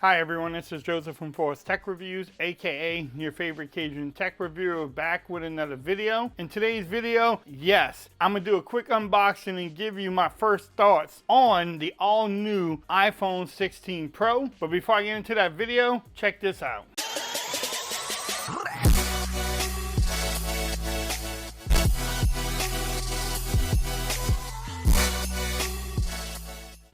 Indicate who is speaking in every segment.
Speaker 1: Hi everyone, this is Joseph from Forest Tech Reviews, aka your favorite Cajun tech reviewer, back with another video. In today's video, yes, I'm gonna do a quick unboxing and give you my first thoughts on the all new iPhone 16 Pro. But before I get into that video, check this out.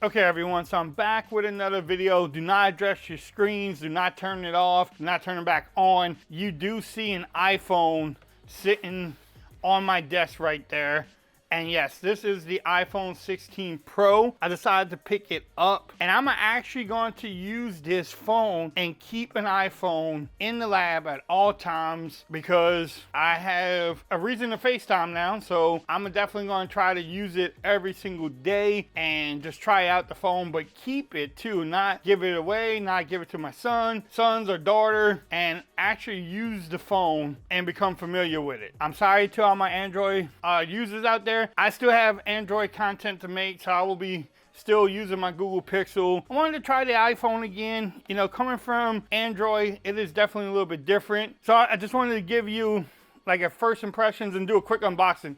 Speaker 1: Okay everyone, so I'm back with another video. Do not address your screens, do not turn it off, do not turn it back on. You do see an iPhone sitting on my desk right there. And yes, this is the iPhone 16 Pro. I decided to pick it up and I'm actually going to use this phone and keep an iPhone in the lab at all times because I have a reason to FaceTime now. So I'm definitely going to try to use it every single day and just try out the phone, but keep it too, not give it away, not give it to my sons or daughter, and actually use the phone and become familiar with it. I'm sorry to all my Android users out there. I still have Android content to make, so I will be still using my Google Pixel. I wanted to try the iPhone again. You know, coming from Android, it is definitely a little bit different. So I just wanted to give you like a first impressions and do a quick unboxing.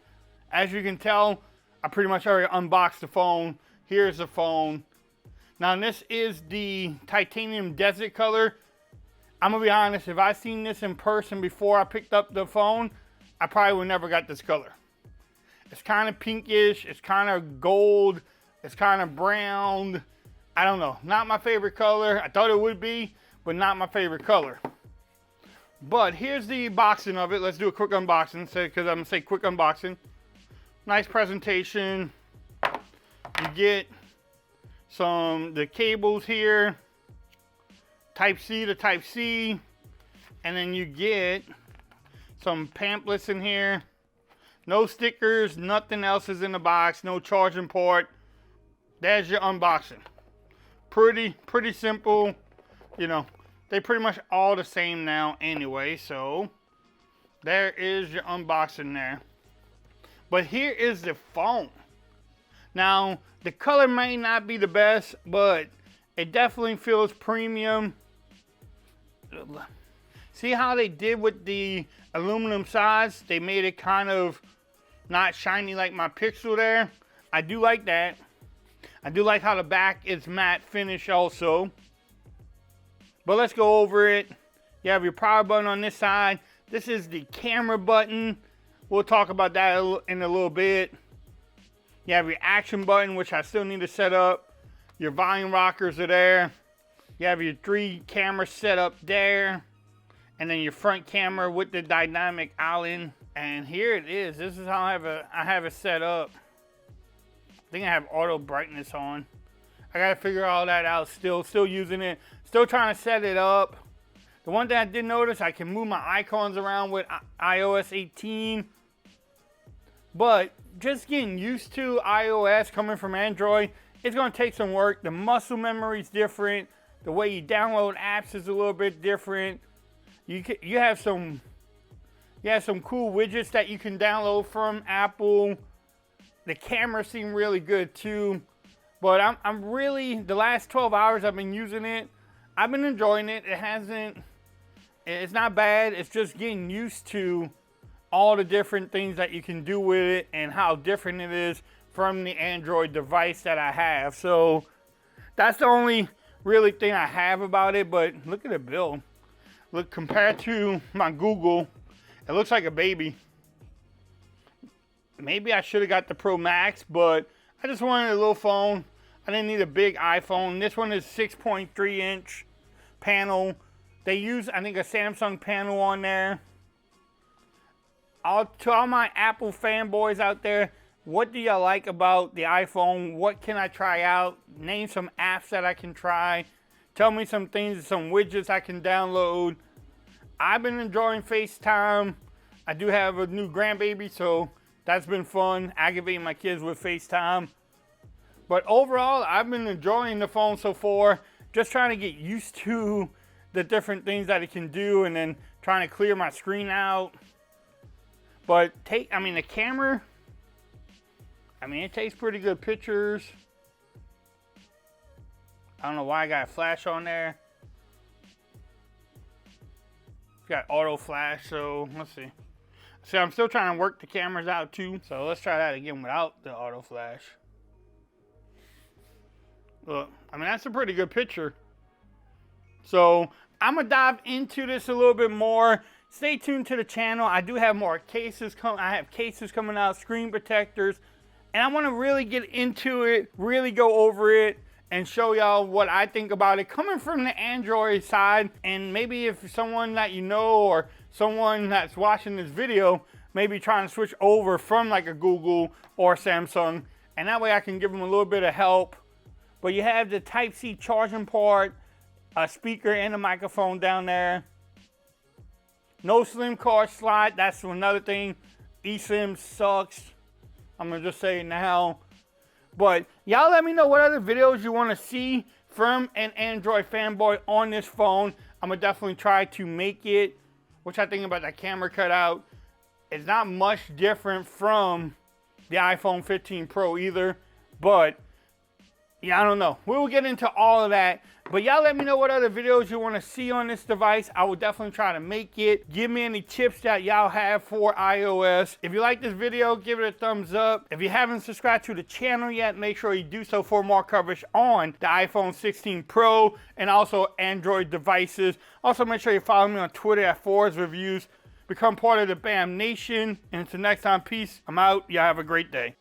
Speaker 1: As you can tell, I pretty much already unboxed the phone. Here's the phone. Now this is the titanium desert color. I'm gonna be honest, if I seen this in person before I picked up the phone, I probably would never got this color. It's kind of pinkish, it's kind of gold, it's kind of brown. I don't know, not my favorite color. I thought it would be, but not my favorite color. But here's the boxing of it. Let's do a quick unboxing, because I'm gonna say quick unboxing. Nice presentation. You get the cables here, Type-C to Type-C, and then you get some pamphlets in here. No stickers, nothing else is in the box, no charging port. There's your unboxing. Pretty simple. You know, they pretty much all the same now anyway, so there is your unboxing there. But here is the phone. Now, the color may not be the best, but it definitely feels premium. See how they did with the aluminum sides? They made it kind of not shiny like my Pixel there. I do like that. I do like how the back is matte finish also. But let's go over it. You have your power button on this side. This is the camera button. We'll talk about that in a little bit. You have your action button, which I still need to set up. Your volume rockers are there. You have your 3 cameras set up there. And then your front camera with the dynamic island. And here it is. This is how I have it set up. I think I have auto brightness on. I gotta figure all that out still using it. Still trying to set it up. The one thing I did notice, I can move my icons around with iOS 18. But just getting used to iOS coming from Android, it's gonna take some work. The muscle memory is different. The way you download apps is a little bit different. You have some cool widgets that you can download from Apple. The camera seemed really good too. But I'm really, the last 12 hours I've been using it, I've been enjoying it. It's not bad. It's just getting used to all the different things that you can do with it and how different it is from the Android device that I have. So that's the only really thing I have about it. But look at the build. Look, compared to my Google, it looks like a baby. Maybe I should have got the Pro Max, but I just wanted a little phone. I didn't need a big iPhone. This one is 6.3 inch panel. They use, I think, a Samsung panel on there. To all my Apple fanboys out there, what do y'all like about the iPhone? What can I try out? Name some apps that I can try. Tell me some things, some widgets I can download. I've been enjoying FaceTime. I do have a new grandbaby, so that's been fun, aggravating my kids with FaceTime. But overall, I've been enjoying the phone so far. Just trying to get used to the different things that it can do and then trying to clear my screen out. But the camera, it takes pretty good pictures. I don't know why I got a flash on there. got auto flash, so let's see. See, I'm still trying to work the cameras out too, so let's try that again without the auto flash. Look, I mean, that's a pretty good picture. So I'm gonna dive into this a little bit more. Stay tuned to the channel. I do have more cases coming. I have cases coming out, screen protectors, and I want to really get into it, really go over it, and show y'all what I think about it coming from the Android side. And maybe if someone that you know or someone that's watching this video maybe trying to switch over from like a Google or Samsung, and that way I can give them a little bit of help. But you have the Type-C charging port, a speaker and a microphone down there. No SIM card slot, that's another thing. eSIM sucks. I'm gonna just say it now. But y'all let me know what other videos you want to see from an Android fanboy on this phone. I'm gonna definitely try to make it. Which I think about that camera cutout. It's not much different from the iPhone 15 Pro either. But yeah, I don't know. We'll get into all of that. But y'all let me know what other videos you want to see on this device. I will definitely try to make it. Give me any tips that y'all have for iOS. If you like this video, give it a thumbs up. If you haven't subscribed to the channel yet, make sure you do so for more coverage on the iPhone 16 Pro and also Android devices. Also, make sure you follow me on Twitter at Forrest Reviews. Become part of the BAM Nation. And until next time, peace. I'm out. Y'all have a great day.